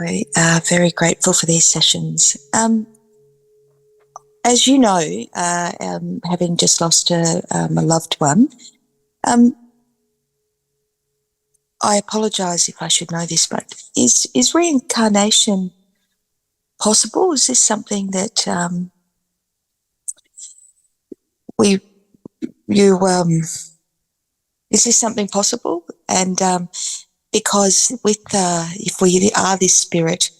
We are very grateful for these sessions. As you know, having just lost a loved one, I apologise if I should know this, but is reincarnation possible? Is this something that is this something possible? And because if we are this spirit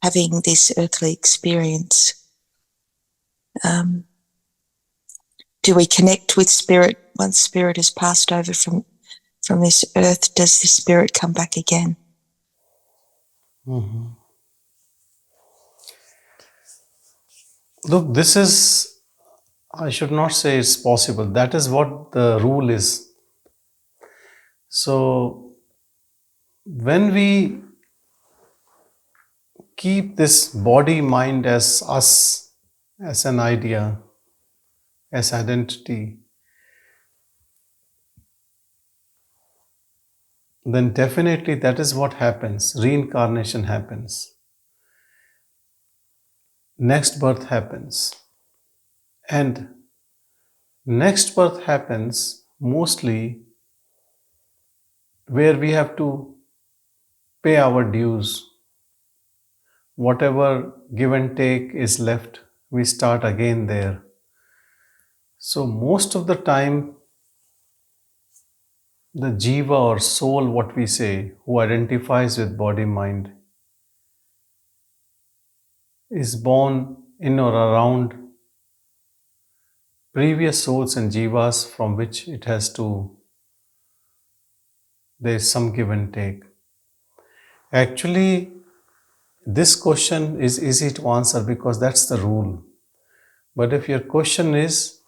having this earthly experience, do we connect with spirit once spirit has passed over from this earth? Does the spirit come back again? Mm-hmm. Look, this is, I should not say it's possible. That is what the rule is. So, when we keep this body, mind as us, as an idea, as identity, then definitely that is what happens. Reincarnation happens. Next birth happens. And next birth happens mostly where we have to pay our dues. Whatever give and take is left, we start again there. So most of the time, the jiva or soul, what we say, who identifies with body mind, is born in or around previous souls and jivas from which it has to, there is some give and take. Actually, this question is easy to answer because that's the rule. But if your question is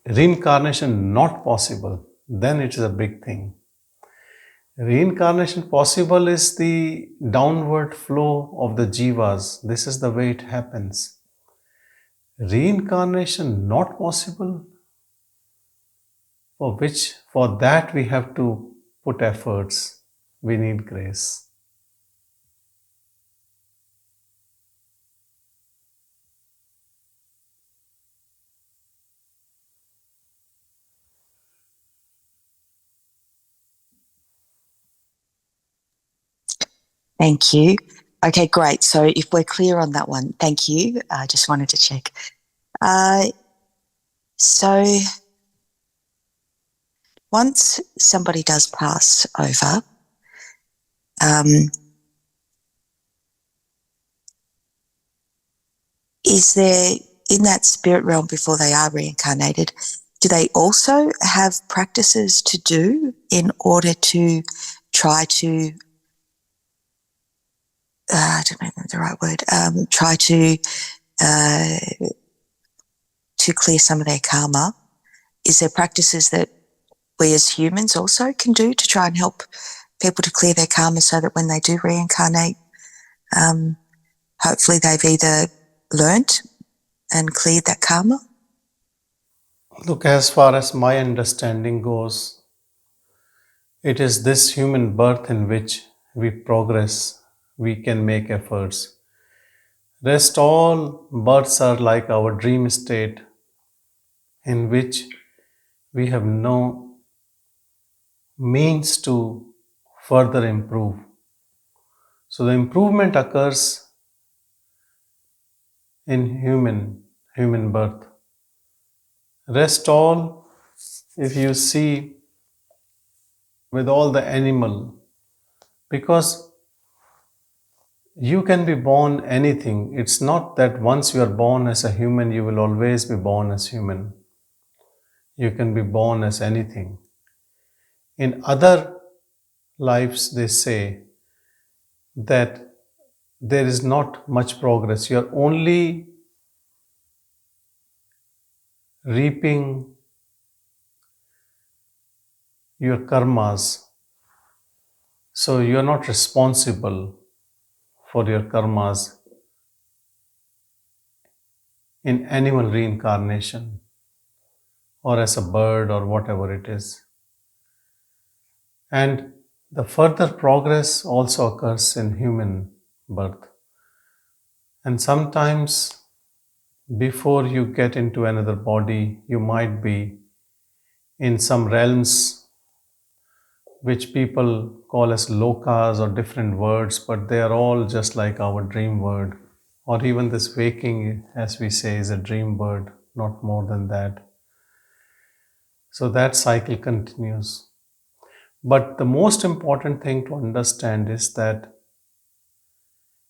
reincarnation not possible? Then it is a big thing. Reincarnation possible is the downward flow of the jivas. This is the way it happens. Reincarnation not possible, for that we have to put efforts. We need grace. Thank you. Okay, great. So if we're clear on that one, thank you. I just wanted to check. So once somebody does pass over, is there, in that spirit realm before they are reincarnated, do they also have practices to do in order to try to, I don't know the right word, try to clear some of their karma? Is there practices that we as humans also can do to try and help people to clear their karma so that when they do reincarnate, hopefully they've either learnt and cleared that karma? Look, as far as my understanding goes, it is this human birth in which we progress, we can make efforts. Rest all births are like our dream state in which we have no means to further improve. So the improvement occurs in human birth. Rest all, if you see with all the animal, because you can be born anything. It's not that once you are born as a human, you will always be born as human. You can be born as anything. In other lives, they say that there is not much progress. You are only reaping your karmas. So you are not responsible for your karmas in animal reincarnation or as a bird or whatever it is. And the further progress also occurs in human birth. And sometimes before you get into another body, you might be in some realms which people call as lokas or different words, but they are all just like our dream word. Or even this waking, as we say, is a dream word, not more than that. So that cycle continues. But the most important thing to understand is that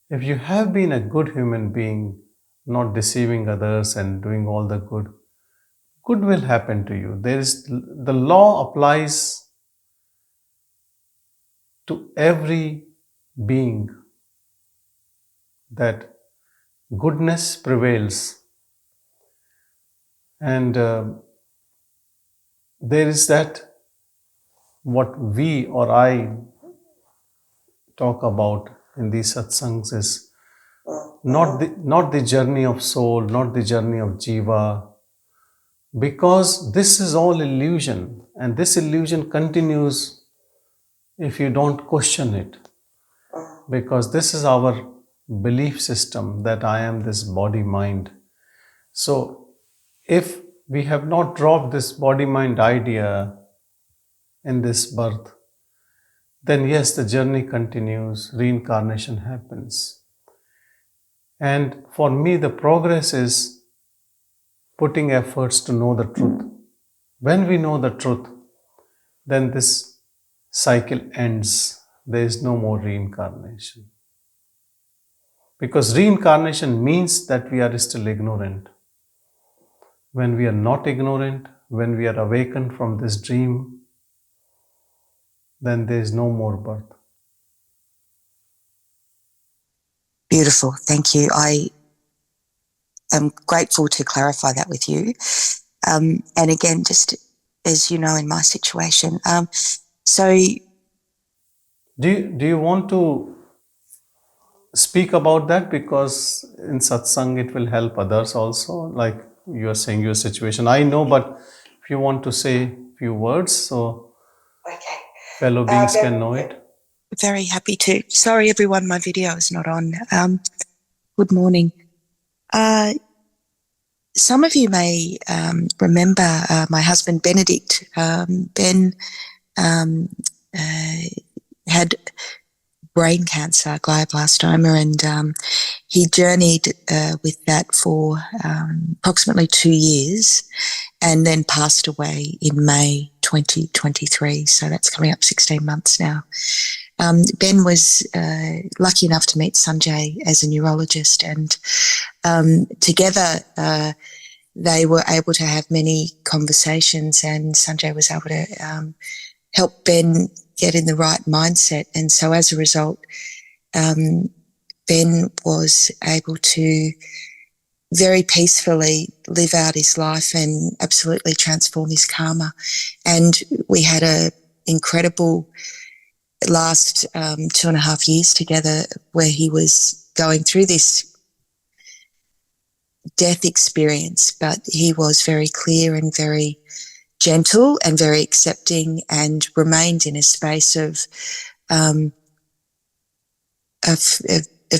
if you have been a good human being, not deceiving others and doing all the good, good will happen to you. The law applies to every being that goodness prevails. And there is that what we or I talk about in these satsangs is not the journey of soul, not the journey of jiva, because this is all illusion, and this illusion continues if you don't question it, because this is our belief system that I am this body mind. So if we have not dropped this body mind idea in this birth, then yes, the journey continues, reincarnation happens. And for me, the progress is putting efforts to know the truth. When we know the truth, then this cycle ends. There is no more reincarnation. Because reincarnation means that we are still ignorant. When we are not ignorant, when we are awakened from this dream, then there is no more birth. Beautiful. Thank you. I am grateful to clarify that with you. And again, just as you know, in my situation, so Do you want to speak about that? Because in satsang it will help others also, like you are saying your situation. I know, but if you want to say a few words so okay, fellow beings can know it. Very happy to. Sorry, everyone, my video is not on. Good morning. Some of you may remember my husband Benedict. Ben had brain cancer, glioblastoma, and he journeyed with that for approximately 2 years and then passed away in May 2023. So that's coming up 16 months now. Ben was lucky enough to meet Sanjay as a neurologist, and together they were able to have many conversations, and Sanjay was able to help Ben get in the right mindset. And so as a result, Ben was able to very peacefully live out his life and absolutely transform his karma. And we had an incredible last 2.5 years together where he was going through this death experience, but he was very clear and very gentle and very accepting, and remained in a space of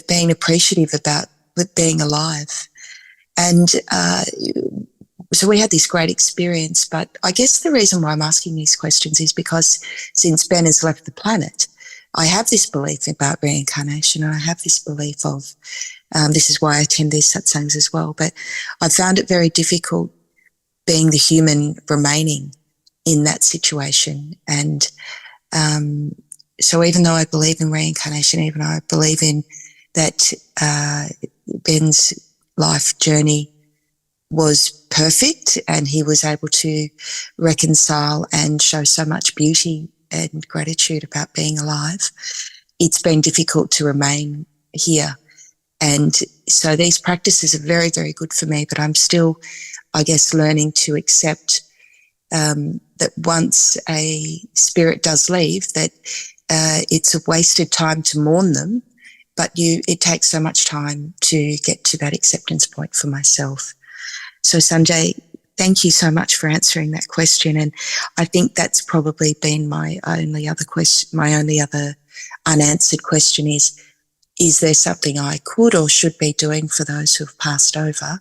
being appreciative about being alive. And so we had this great experience. But I guess the reason why I'm asking these questions is because since Ben has left the planet, I have this belief about reincarnation, and I have this belief of, this is why I attend these satsangs as well, but I found it very difficult being the human remaining in that situation. And so even though I believe in reincarnation, even though I believe in that Ben's life journey was perfect and he was able to reconcile and show so much beauty and gratitude about being alive, it's been difficult to remain here. And so these practices are very, very good for me, but I'm still, I guess, learning to accept that once a spirit does leave, that it's a wasted time to mourn them, but it takes so much time to get to that acceptance point for myself. So Sanjay, thank you so much for answering that question. And I think that's probably been my only other question, my only other unanswered question is there something I could or should be doing for those who have passed over?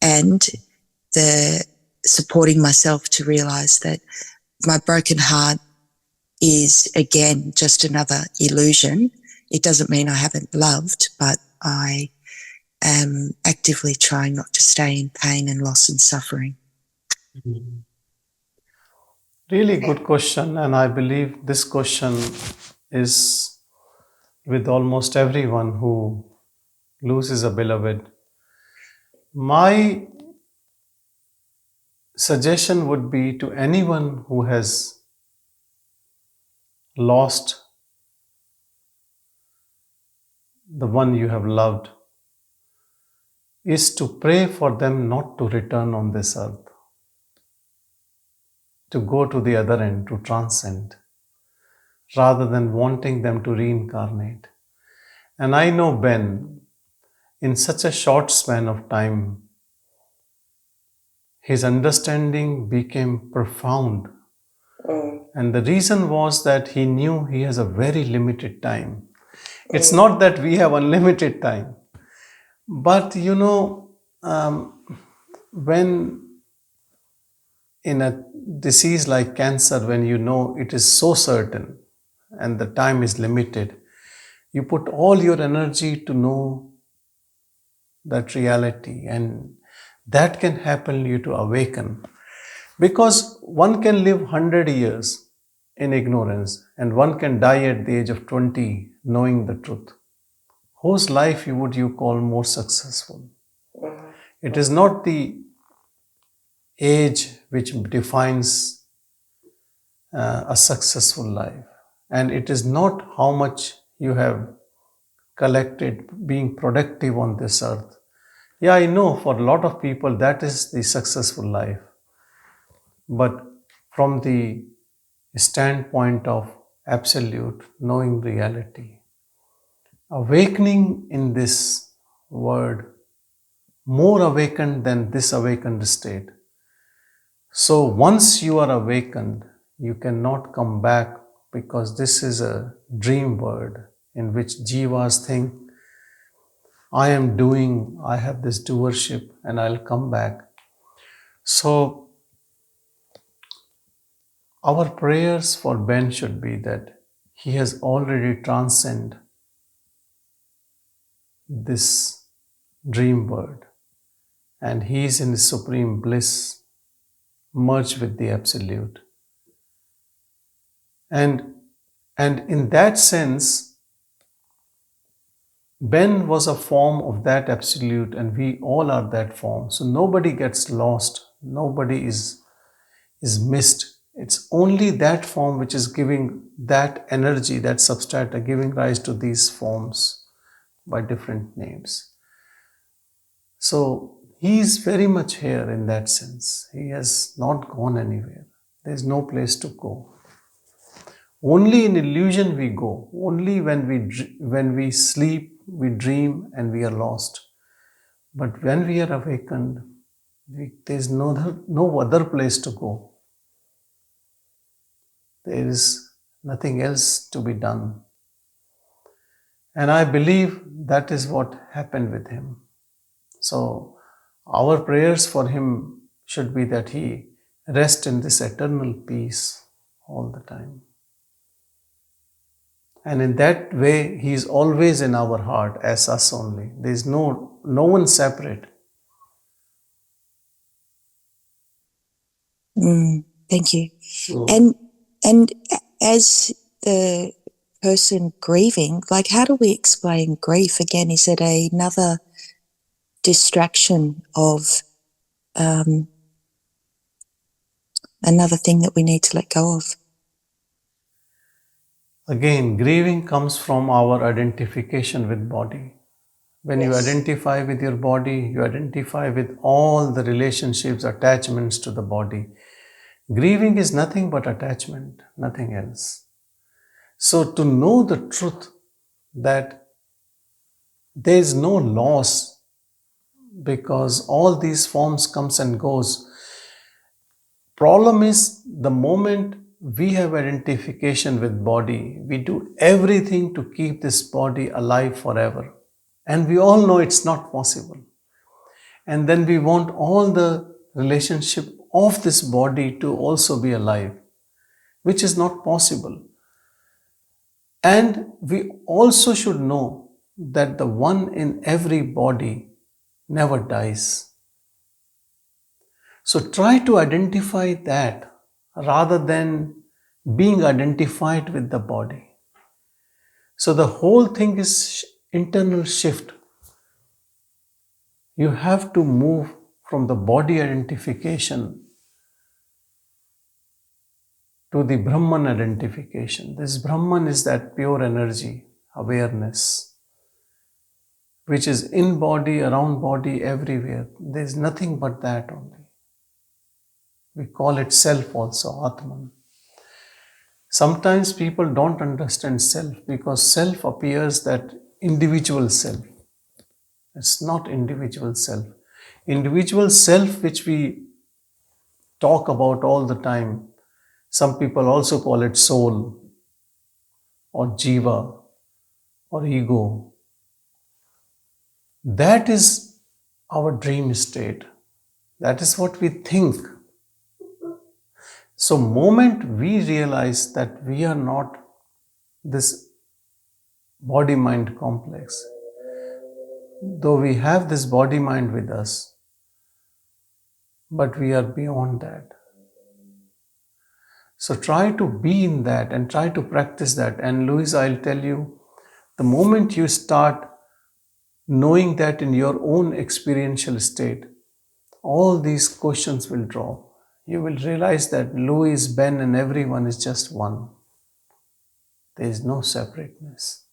And the supporting myself to realise that my broken heart is, again, just another illusion. It doesn't mean I haven't loved, but I am actively trying not to stay in pain and loss and suffering. Really good question, and I believe this question is with almost everyone who loses a beloved. My suggestion would be to anyone who has lost the one you have loved is to pray for them not to return on this earth, to go to the other end, to transcend, rather than wanting them to reincarnate. And I know Ben, in such a short span of time, his understanding became profound. And the reason was that he knew he has a very limited time. It's not that we have unlimited time. But when in a disease like cancer, when you know it is so certain and the time is limited, you put all your energy to know that reality, and that can happen you to awaken. Because one can live 100 years in ignorance and one can die at the age of 20 knowing the truth. Whose life would you call more successful? It is not the age which defines a successful life, and it is not how much you have collected being productive on this earth. Yeah, I know for a lot of people that is the successful life, but from the standpoint of absolute knowing reality, awakening in this word, more awakened than this awakened state. So once you are awakened, you cannot come back, because this is a dream world in which jivas think, I am doing, I have this doership and I'll come back. So our prayers for Ben should be that he has already transcended this dream world and he is in the supreme bliss, merged with the absolute. And in that sense, Ben was a form of that absolute, and we all are that form. So nobody gets lost, nobody is missed. It's only that form which is giving that energy, that substrata, giving rise to these forms by different names. So he is very much here in that sense. He has not gone anywhere. There is no place to go. Only in illusion we go. Only when we sleep, we dream and we are lost. But when we are awakened, there is no other place to go. There is nothing else to be done. And I believe that is what happened with him. So our prayers for him should be that he rest in this eternal peace all the time. And in that way, he is always in our heart as us only. There is no one separate. Thank you. And as the person grieving, like, how do we explain grief? Again, is it another distraction of another thing that we need to let go of? Again, grieving comes from our identification with body. When you identify with your body, you identify with all the relationships, attachments to the body. Grieving is nothing but attachment, nothing else. So to know the truth that there is no loss, because all these forms comes and goes, Problem is, the moment we have identification with body, we do everything to keep this body alive forever. And we all know it's not possible. And then we want all the relationship of this body to also be alive, which is not possible. And we also should know that the one in every body never dies. So try to identify that rather than being identified with the body. So the whole thing is internal shift. You have to move from the body identification to the Brahman identification. This Brahman is that pure energy, awareness, which is in body, around body, everywhere. There is nothing but that only. We call it self also, Atman. Sometimes people don't understand self because self appears that individual self. It's not individual self. Individual self, which we talk about all the time, some people also call it soul or jiva or ego. That is our dream state. That is what we think. So, moment we realize that we are not this body-mind complex, though we have this body-mind with us, but we are beyond that. So try to be in that and try to practice that. And Louis, I'll tell you, the moment you start knowing that in your own experiential state, all these questions will drop. You will realize that Louis, Ben, and everyone is just one. There is no separateness.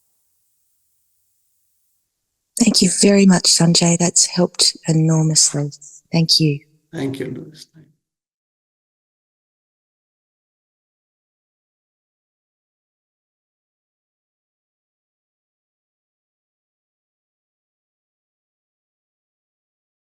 Thank you very much, Sanjay. That's helped enormously. Thank you. Thank you, Louis.